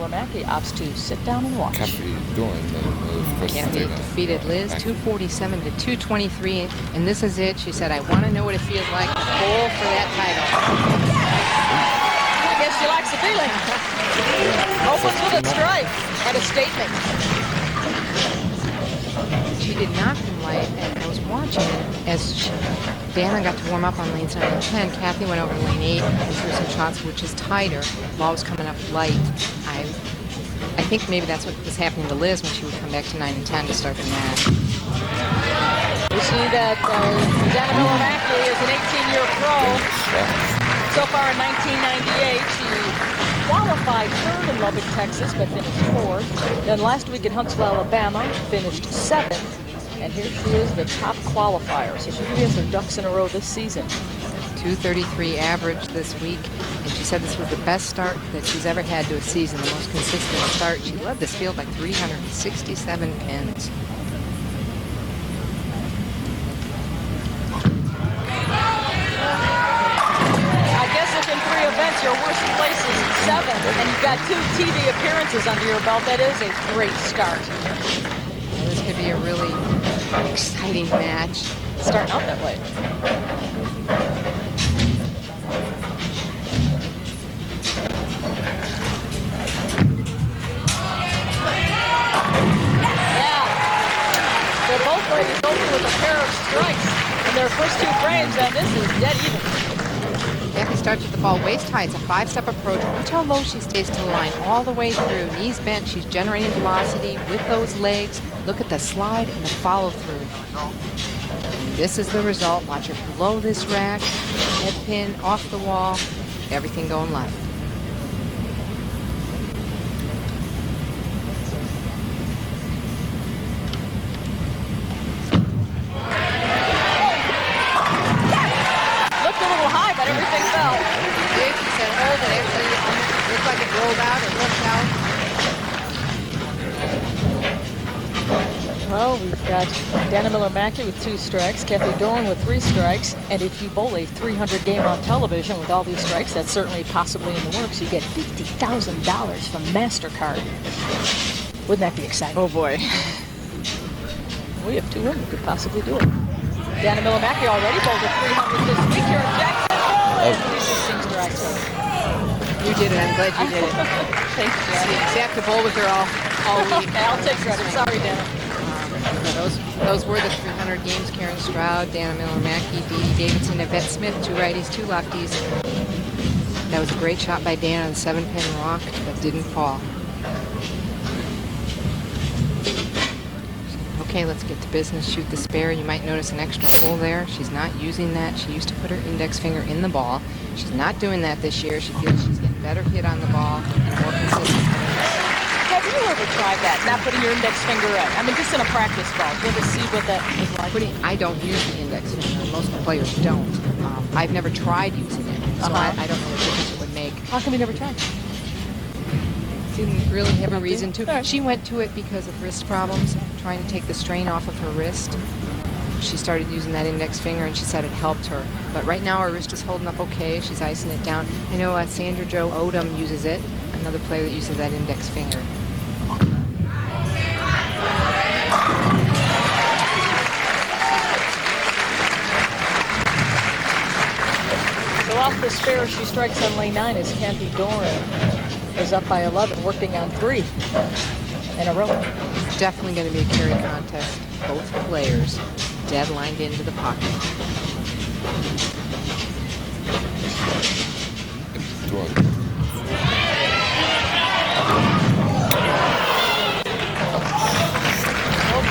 Mackie opts to sit down and watch. Cathy, Dorin. Cathy defeated Liz 247 to 223, and this is it. She said, "I want to know what it feels like to bowl for that title." I guess she likes the feeling. Opens with a strike and a statement. She did not come light, and I was watching as Dana got to warm up on lanes 9 and 10. Cathy went over to lane 8 and threw some shots, which is tighter. Ball was coming up light. I think maybe that's what was happening to Liz when she would come back to 9 and 10 to start the match. We see that Dana Mackie is an 18-year pro. So far in 1998, she qualified third in Lubbock, Texas, but finished fourth. Then last week in Huntsville, Alabama, finished seventh. And here she is, the top qualifier. So she really has her ducks in a row this season. 233 average this week, and she said this was the best start that she's ever had to a season, the most consistent start. She led this field by 367 pins. I guess if in 3 events your worst place is 7th, and you've got 2 TV appearances under your belt, that is a great start. Well, this could be a really exciting match. Starting out that way. They're both ladies over with a pair of strikes in their first 2 frames, and this is dead even. Cathy starts with the ball waist high. It's a 5-step approach. Watch how low she stays to the line all the way through. Knees bent. She's generating velocity with those legs. Look at the slide and the follow through. And this is the result. Watch her blow this rack. Head pin off the wall. Everything going left. Everything fell. She said, hold it. Actually, it looked like it rolled out. It looked out. Well, we've got Dana Mackie with 2 strikes, Cathy Dorin with 3 strikes, and if you bowl a 300 game on television with all these strikes, that's certainly possibly in the works. You get $50,000 from MasterCard. Wouldn't that be exciting? Oh boy. We have 2 women who could possibly do it. Dana Mackie already bowled a 300 this week here in Jacksonville. You did it. I'm glad you did it. Thanks, Jan. See, I have to bowl with her all week. Okay, I'll take credit. Sorry, Dana. Those were the 300 games. Karen Stroud, Dana Mackie, Dee Davidson, Yvette Smith, 2 righties, 2 lefties. That was a great shot by Dana on the 7-pin rock that didn't fall. Okay, let's get to business. Shoot the spare. You might notice an extra hole there. She's not using that. She used to put her index finger in the ball. She's not doing that this year. She feels she's getting better hit on the ball and more consistent. Have you ever tried that, not putting your index finger in? I mean, just in a practice ball. Do you ever see what that is like? I don't use the index finger. Most players don't. I've never tried using it, so I don't know what difference it would make. How come you never tried? Didn't really have a reason to. She went to it because of wrist problems, trying to take the strain off of her wrist. She started using that index finger, and she said it helped her. But right now, her wrist is holding up okay. She's icing it down. I know Sandra Jo Odom uses it, another player that uses that index finger. So off the spare, she strikes on lane 9 as Cathy Dorin is up by 11, working on 3 in a row. Definitely going to be a carry contest. Both players deadlined into the pocket. Both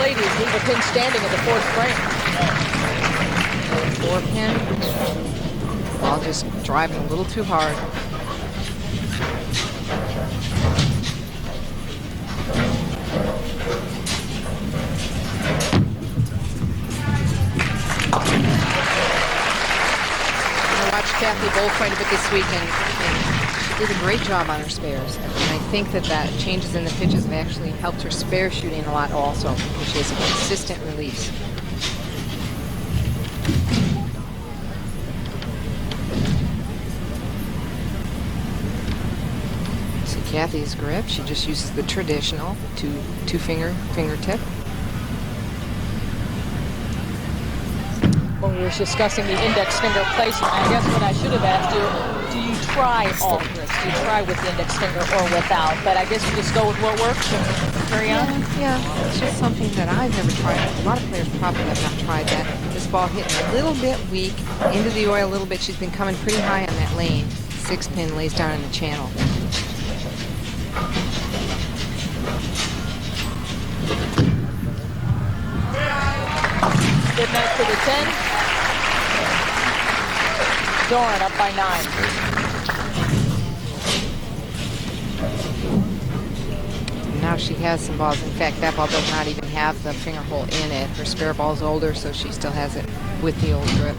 ladies leave a pin standing in the 4th frame. 4-pin. Ball just driving a little too hard. Cathy bowled quite a bit this week, and she did a great job on her spares. And I think that changes in the pitches have actually helped her spare shooting a lot also, because she has a consistent release. So Cathy's grip, she just uses the traditional fingertip. When we were discussing the index finger placement, I guess what I should have asked you, do you try all grips? Do you try with the index finger or without? But I guess you just go with what works and carry on? Yeah, it's just something that I've never tried. A lot of players probably have not tried that. This ball hitting a little bit weak, into the oil a little bit. She's been coming pretty high on that lane. 6-pin lays down in the channel. Good night for the 10. Dorin up by 9. Now she has some balls. In fact, that ball does not even have the finger hole in it. Her spare ball's older, so she still has it with the old grip.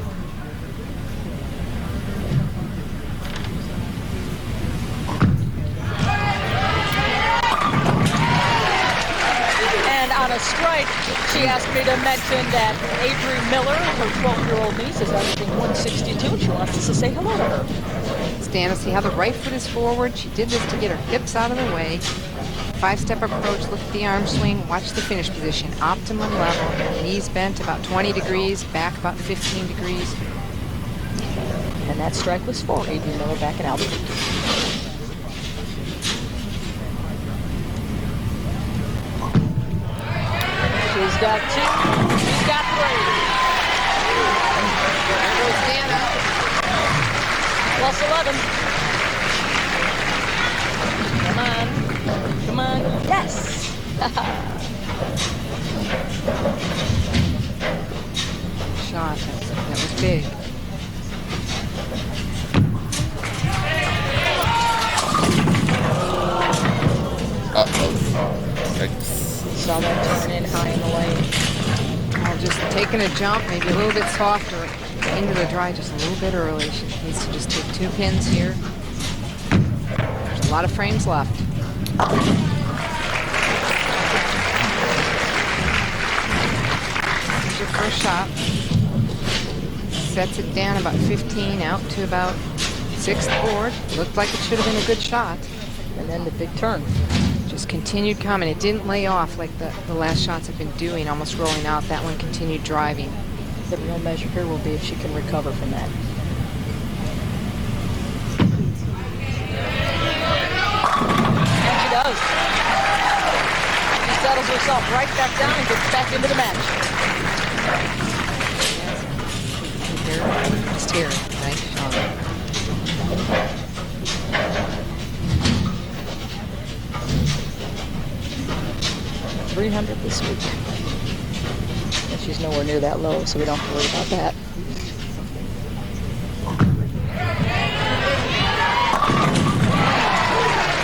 And on a strike, she asked me to mention that Adrienne Miller, her 12-year-old niece, is averaging 162. She wants us to say hello to her. Stand and see how the right foot is forward. She did this to get her hips out of the way. 5-step approach, look at the arm swing, watch the finish position. Optimum level, knees bent about 20 degrees, back about 15 degrees. And that strike was for Adrienne Miller back in altitude. She's got 2, she's got 3. There goes Dana. Plus 11. Come on. Come on. Yes. Shot. That was big. Saw that turn in high in the lane. Oh, just taking a jump, maybe a little bit softer into the dry just a little bit early. She needs to just take 2 pins here. There's a lot of frames left. Here's your first shot. Sets it down about 15, out to about 6th board. Looked like it should have been a good shot. And then the big turn. Just continued coming. It didn't lay off like the last shots have been doing, almost rolling out. That one continued driving. The real measure here will be if she can recover from that. And she does. She settles herself right back down and gets back into the match. Just here. Nice shot. 300 this week. And she's nowhere near that low, so we don't have to worry about that.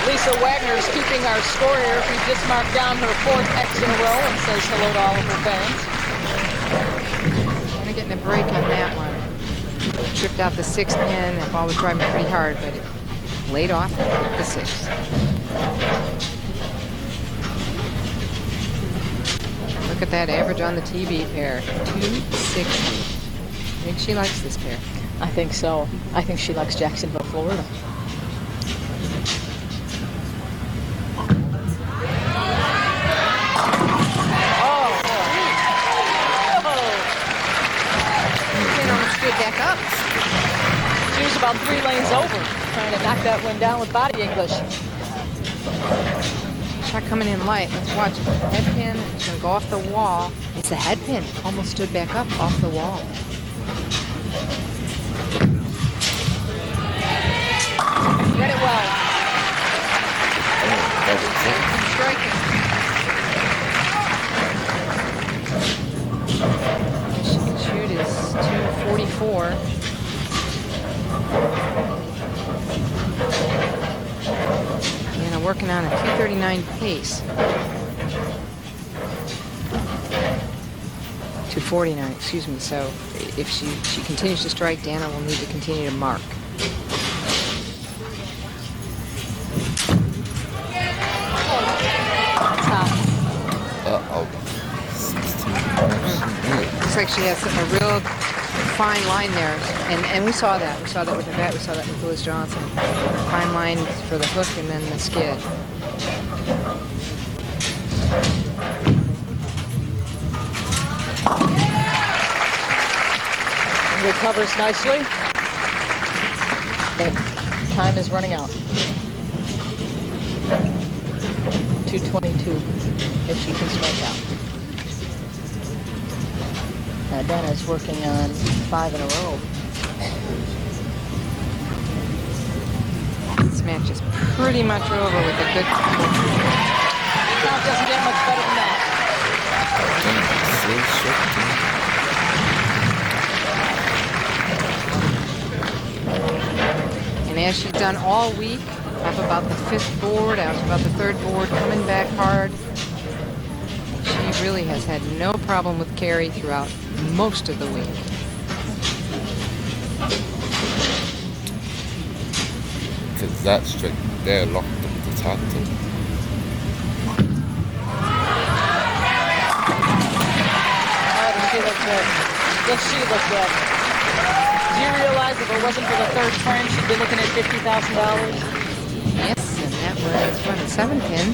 Lisa Wagner is keeping our score here. She just marked down her 4th X in a row and says hello to all of her fans. Kind of getting a break on that one. Tripped out the 6th pin. That ball was driving pretty hard, but it laid off the 6th. Look at that average on the TV pair, 260. I think she likes this pair. I think so. I think she likes Jacksonville, Florida. Back up. She was about 3 lanes over, trying to knock that one down with body English. Shot coming in light. Let's watch it. Head pin. It's going to go off the wall. It's a head pin. Almost stood back up off the wall. Read it well. Striking. She can shoot is 244. And I'm working on a 239 pace. 249, excuse me. So if she continues to strike, Dana will need to continue to mark. Uh-oh. Looks like she has a real fine line there, and we saw that. We saw that with the bat. We saw that with Lewis Johnson. Fine line for the hook and then the skid. And recovers nicely. But time is running out. 2:22 if she can strike out. Dana's working on 5 in a row. This match is pretty much over with a good. Count doesn't get much better than that. And as she's done all week, up about the 5th board, out about the 3rd board, coming back hard. She really has had no problem with carry throughout most of the week. Because that straight there locked up the tartan. She looked good. Yes, she looked good. Do you realize if it wasn't for the 3rd frame, she'd be looking at $50,000? Yes, and that was what, a 7-pin.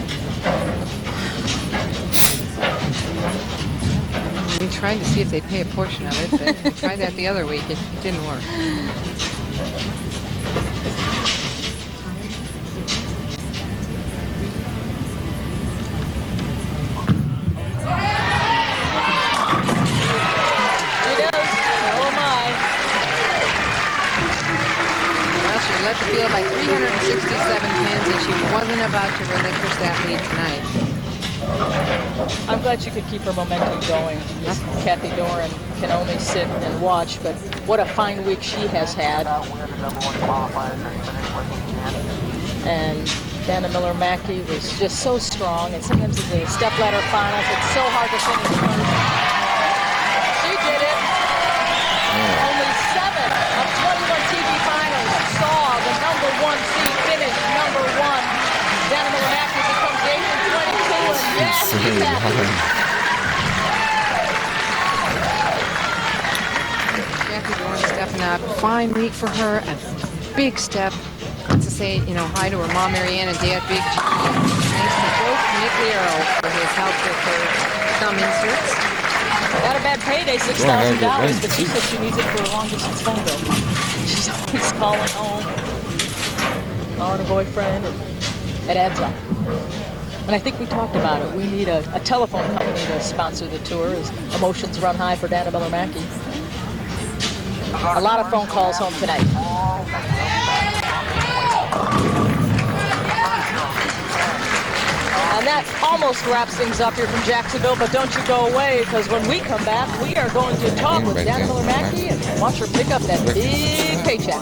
We tried to see if they'd pay a portion of it, but we tried that the other week. It didn't work. Led the field by 367 pins, and she wasn't about to relinquish that lead tonight. I'm glad she could keep her momentum going. Cathy Dorin can only sit and watch, but what a fine week she has had. And Dana Miller-Mackie was just so strong, and sometimes in the stepladder finals, it's so hard to finish first. She did it. Only 7 of 21 TV finals saw the #1 seed finish #1. Dana Miller-Mackie becomes 8-22, and yes, she's happy. Cathy Dorin stepping up. Fine week for her. A big step. To say, you know, hi to her mom, Marianne, and dad, Big G. Thanks to Joe Migliero for his help with her thumb inserts. Got a bad payday, $6,000, but she said she needs it for a long-distance phone bill. She's always calling home, calling her boyfriend, and it adds up. And I think we talked about it. We need a telephone company to sponsor the tour as emotions run high for Dana Miller-Mackie. A lot of phone calls home tonight. And that almost wraps things up here from Jacksonville, but don't you go away, because when we come back, we are going to talk with Dana Miller-Mackie and watch her pick up that big paycheck.